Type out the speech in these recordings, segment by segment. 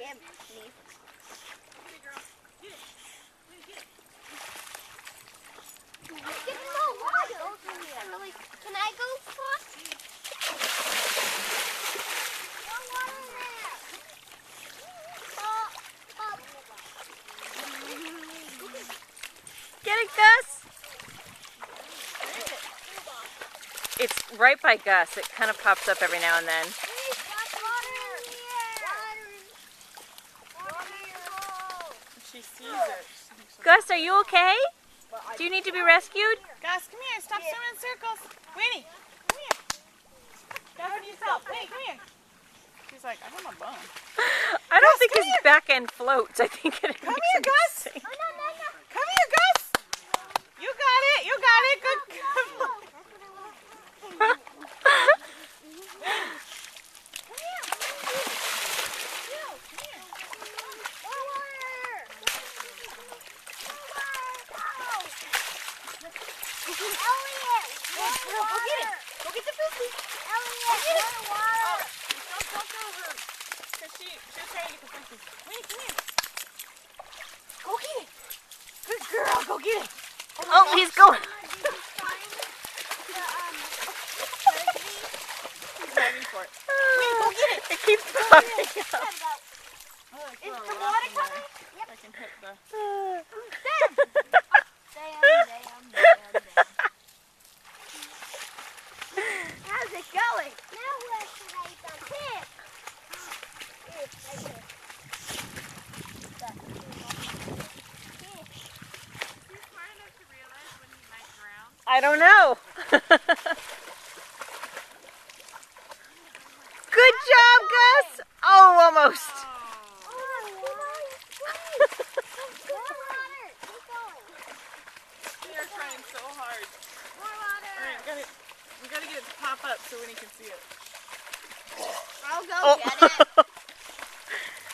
him. Leave. Get more water over here. Really, can I go first? More water in there. Get it, Gus! It's right by Gus. It kind of pops up every now and then. She sees it. Gus, are you okay? Do you need to be rescued? Gus, come here. Stop swimming in circles. Winnie, come here. Gus, needs help. Winnie, come here. She's like, I have a bone. I don't think his back end floats. I think it Come here, Gus. Come here, Gus. You got it. You got it. Good. Elliot! Go get it. Go get the frisbee. Elliot! Water! Don't go her. Because she's trying to get the frisbee. Winnie, come here. Go get it. Good girl. Go get it. Oh, he's going. He's diving for it. Winnie, go get it. It keeps popping up. Is the water coming? I can hit the... Damn. How's it going? Now where should I dump it? I don't know. Good job, Gus. Oh, almost. They're trying so hard. Alright, we gotta get it to pop up so Winnie can see it. I'll go get it.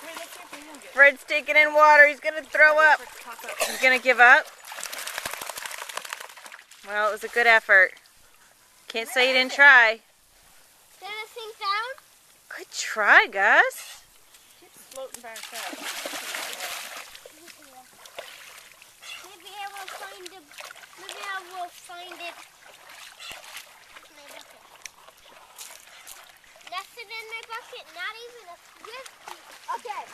Wait, let's see if we can get it. Fred's taking in water. He's going to throw up. Wait for it to pop up. He's going to give up. Well, it was a good effort. Can't say you didn't try. Did it sink down? Good try, Gus. Keeps floating back up. Maybe I will find it. Maybe I will find it. Left it in my bucket. Not even a frisbee. Okay.